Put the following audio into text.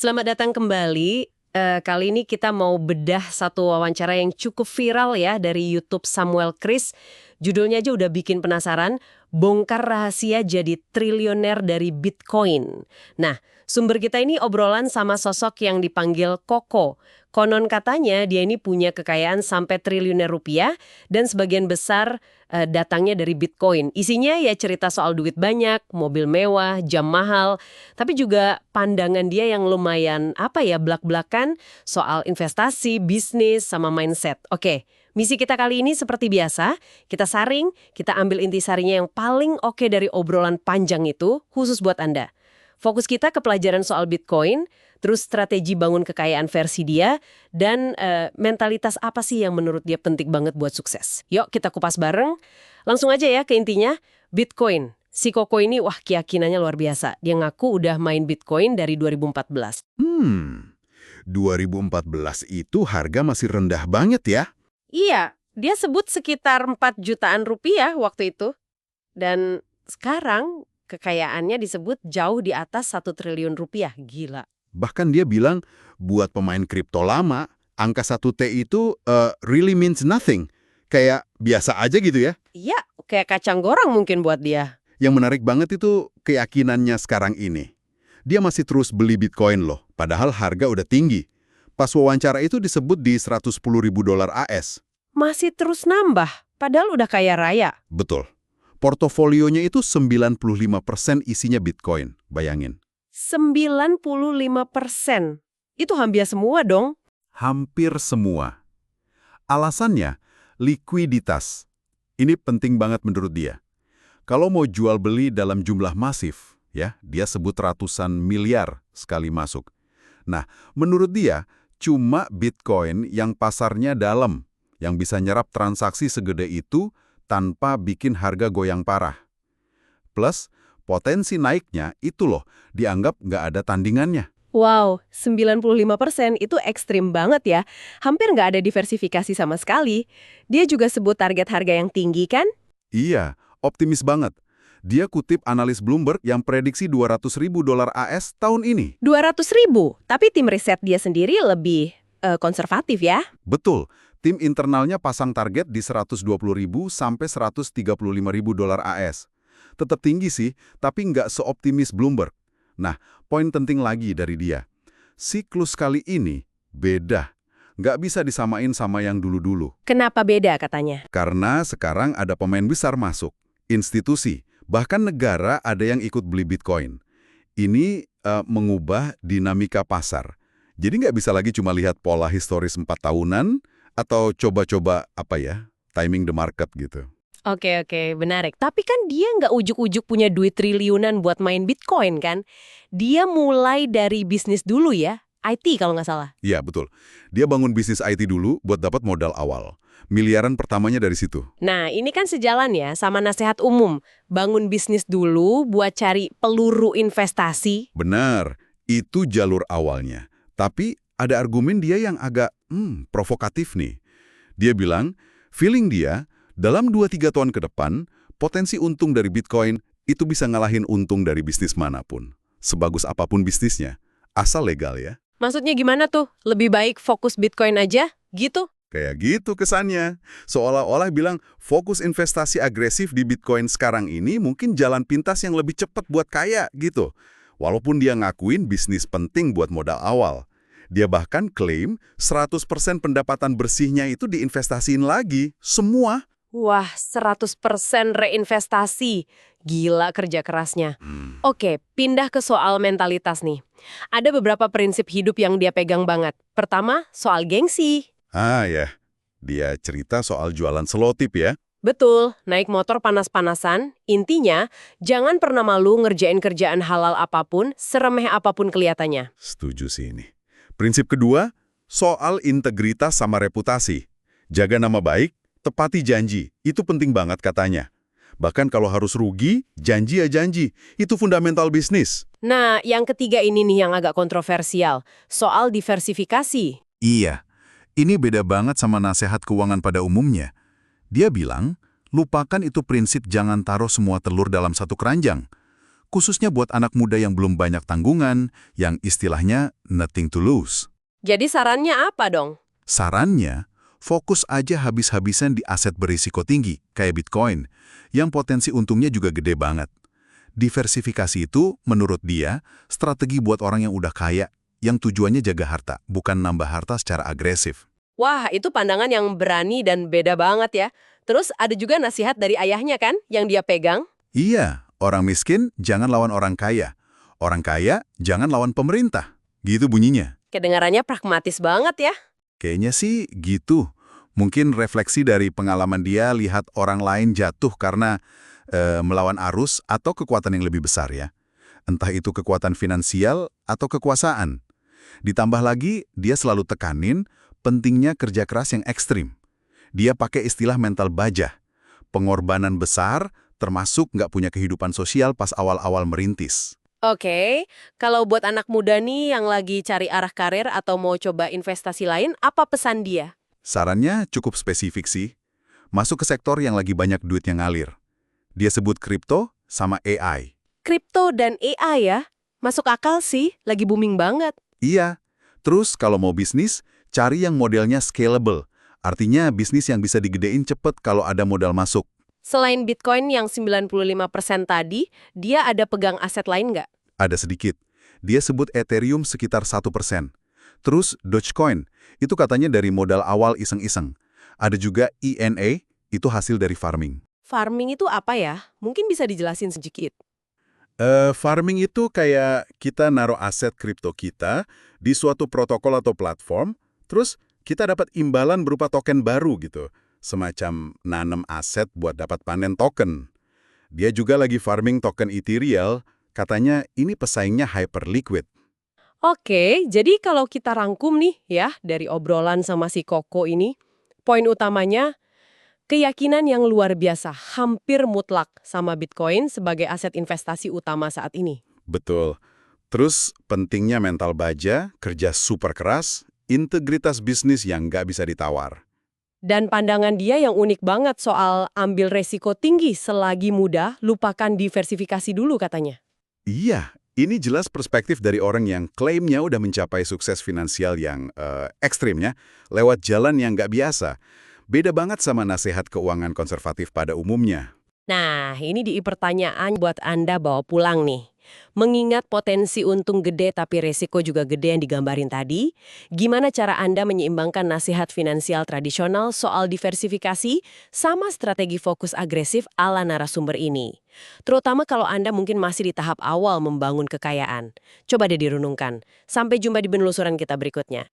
Selamat datang kembali. Kali ini kita mau bedah satu wawancara yang cukup viral ya dari YouTube Samuel Chris. Judulnya aja udah bikin penasaran, bongkar rahasia jadi triliuner dari Bitcoin. Nah, sumber kita ini obrolan sama sosok yang dipanggil Koko. Konon katanya dia ini punya kekayaan sampai triliuner rupiah dan sebagian besar datangnya dari Bitcoin. Isinya ya cerita soal duit banyak, mobil mewah, jam mahal, tapi juga pandangan dia yang lumayan blak-blakan soal investasi, bisnis, sama mindset. Oke, misi kita kali ini seperti biasa, kita saring, kita ambil intisarinya yang paling oke dari obrolan panjang itu, khusus buat Anda. Fokus kita ke pelajaran soal Bitcoin, terus strategi bangun kekayaan versi dia, dan mentalitas apa sih yang menurut dia penting banget buat sukses. Yuk kita kupas bareng. Langsung aja ya ke intinya, Bitcoin. Si Koko ini keyakinannya luar biasa. Dia ngaku udah main Bitcoin dari 2014. 2014 itu harga masih rendah banget ya? Iya, dia sebut sekitar 4 jutaan rupiah waktu itu. Dan sekarang kekayaannya disebut jauh di atas 1 triliun rupiah. Gila. Bahkan dia bilang, buat pemain kripto lama, angka 1T itu really means nothing. Kayak biasa aja gitu ya. Iya, kayak kacang goreng mungkin buat dia. Yang menarik banget itu keyakinannya sekarang ini. Dia masih terus beli Bitcoin loh, padahal harga udah tinggi. Pas wawancara itu disebut di $110.000 AS. Masih terus nambah, padahal udah kaya raya. Betul. Portofolionya itu 95% isinya Bitcoin, bayangin. 95%. Itu hampir semua dong. Hampir semua. Alasannya, likuiditas. Ini penting banget menurut dia. Kalau mau jual beli dalam jumlah masif, ya, dia sebut ratusan miliar sekali masuk. Nah, menurut dia, cuma Bitcoin yang pasarnya dalam, yang bisa nyerap transaksi segede itu tanpa bikin harga goyang parah. Plus, potensi naiknya itu loh, dianggap nggak ada tandingannya. Wow, 95% itu ekstrim banget ya. Hampir nggak ada diversifikasi sama sekali. Dia juga sebut target harga yang tinggi kan? Iya, optimis banget. Dia kutip analis Bloomberg yang prediksi $200.000 AS tahun ini. 200.000, tapi tim riset dia sendiri lebih konservatif ya? Betul, tim internalnya pasang target di $120.000 sampai $135.000 AS. Tetap tinggi sih, tapi nggak seoptimis Bloomberg. Nah, poin penting lagi dari dia. Siklus kali ini beda. Nggak bisa disamain sama yang dulu-dulu. Kenapa beda katanya? Karena sekarang ada pemain besar masuk. Institusi, bahkan negara ada yang ikut beli Bitcoin. Ini mengubah dinamika pasar. Jadi nggak bisa lagi cuma lihat pola historis 4 tahunan, atau coba-coba timing the market gitu. Oke, menarik. Tapi kan dia nggak ujuk-ujuk punya duit triliunan buat main Bitcoin kan? Dia mulai dari bisnis dulu ya, IT kalau nggak salah. Iya, betul. Dia bangun bisnis IT dulu buat dapat modal awal. Miliaran pertamanya dari situ. Nah, ini kan sejalan ya sama nasihat umum. Bangun bisnis dulu buat cari peluru investasi. Benar, itu jalur awalnya. Tapi ada argumen dia yang agak provokatif nih. Dia bilang, feeling dia, dalam 2-3 tahun ke depan, potensi untung dari Bitcoin itu bisa ngalahin untung dari bisnis manapun. Sebagus apapun bisnisnya, asal legal ya. Maksudnya gimana tuh? Lebih baik fokus Bitcoin aja? Gitu? Kayak gitu kesannya. Seolah-olah bilang fokus investasi agresif di Bitcoin sekarang ini mungkin jalan pintas yang lebih cepat buat kaya gitu. Walaupun dia ngakuin bisnis penting buat modal awal. Dia bahkan klaim 100% pendapatan bersihnya itu diinvestasiin lagi. Semua. Wah, 100% reinvestasi. Gila kerja kerasnya. Oke, pindah ke soal mentalitas nih. Ada beberapa prinsip hidup yang dia pegang banget. Pertama, soal gengsi. Ya. Dia cerita soal jualan selotip ya. Betul, naik motor panas-panasan. Intinya, jangan pernah malu ngerjain kerjaan halal apapun, seremeh apapun kelihatannya. Setuju sih ini. Prinsip kedua, soal integritas sama reputasi. Jaga nama baik, tepati janji. Itu penting banget katanya. Bahkan kalau harus rugi, janji ya janji. Itu fundamental bisnis. Nah, yang ketiga ini nih yang agak kontroversial. Soal diversifikasi. Iya, ini beda banget sama nasihat keuangan pada umumnya. Dia bilang, lupakan itu prinsip jangan taruh semua telur dalam satu keranjang. khususnya buat anak muda yang belum banyak tanggungan, yang istilahnya nothing to lose. Jadi sarannya apa dong? Sarannya, fokus aja habis-habisan di aset berisiko tinggi, kayak Bitcoin, yang potensi untungnya juga gede banget. Diversifikasi itu, menurut dia, strategi buat orang yang udah kaya, yang tujuannya jaga harta, bukan nambah harta secara agresif. Wah, itu pandangan yang berani dan beda banget ya. Terus ada juga nasihat dari ayahnya kan, yang dia pegang? Iya, orang miskin jangan lawan orang kaya. Orang kaya jangan lawan pemerintah. Gitu bunyinya. Kedengarannya pragmatis banget ya. Kayaknya sih gitu. Mungkin refleksi dari pengalaman dia lihat orang lain jatuh karena melawan arus atau kekuatan yang lebih besar ya. Entah itu kekuatan finansial atau kekuasaan. Ditambah lagi, dia selalu tekanin pentingnya kerja keras yang ekstrim. Dia pakai istilah mental baja. Pengorbanan besar, termasuk nggak punya kehidupan sosial pas awal-awal merintis. Oke, kalau buat anak muda nih yang lagi cari arah karir atau mau coba investasi lain, apa pesan dia? Sarannya cukup spesifik sih. Masuk ke sektor yang lagi banyak duit yang ngalir. Dia sebut kripto sama AI. Kripto dan AI ya? Masuk akal sih, lagi booming banget. Iya. Terus kalau mau bisnis, cari yang modelnya scalable. Artinya bisnis yang bisa digedein cepet kalau ada modal masuk. Selain Bitcoin yang 95% tadi, dia ada pegang aset lain nggak? Ada sedikit. Dia sebut Ethereum sekitar 1%. Terus Dogecoin, itu katanya dari modal awal iseng-iseng. Ada juga ENA, itu hasil dari farming. Farming itu apa ya? Mungkin bisa dijelasin sedikit. Farming itu kayak kita naruh aset kripto kita di suatu protokol atau platform, terus kita dapat imbalan berupa token baru gitu. Semacam nanam aset buat dapat panen token. Dia juga lagi farming token Ethereal, katanya ini pesaingnya hyperliquid. Oke, jadi kalau kita rangkum nih ya, dari obrolan sama si Koko ini, poin utamanya, keyakinan yang luar biasa, hampir mutlak sama Bitcoin sebagai aset investasi utama saat ini. Betul. Terus pentingnya mental baja, kerja super keras, integritas bisnis yang nggak bisa ditawar. Dan pandangan dia yang unik banget soal ambil resiko tinggi selagi muda, lupakan diversifikasi dulu katanya. Iya, ini jelas perspektif dari orang yang klaimnya udah mencapai sukses finansial yang ekstrimnya lewat jalan yang nggak biasa. Beda banget sama nasihat keuangan konservatif pada umumnya. Nah, ini di pertanyaan buat Anda bawa pulang nih. Mengingat potensi untung gede tapi resiko juga gede yang digambarin tadi, gimana cara Anda menyeimbangkan nasihat finansial tradisional soal diversifikasi sama strategi fokus agresif ala narasumber ini? Terutama kalau Anda mungkin masih di tahap awal membangun kekayaan. Coba deh dirunungkan. Sampai jumpa di penelusuran kita berikutnya.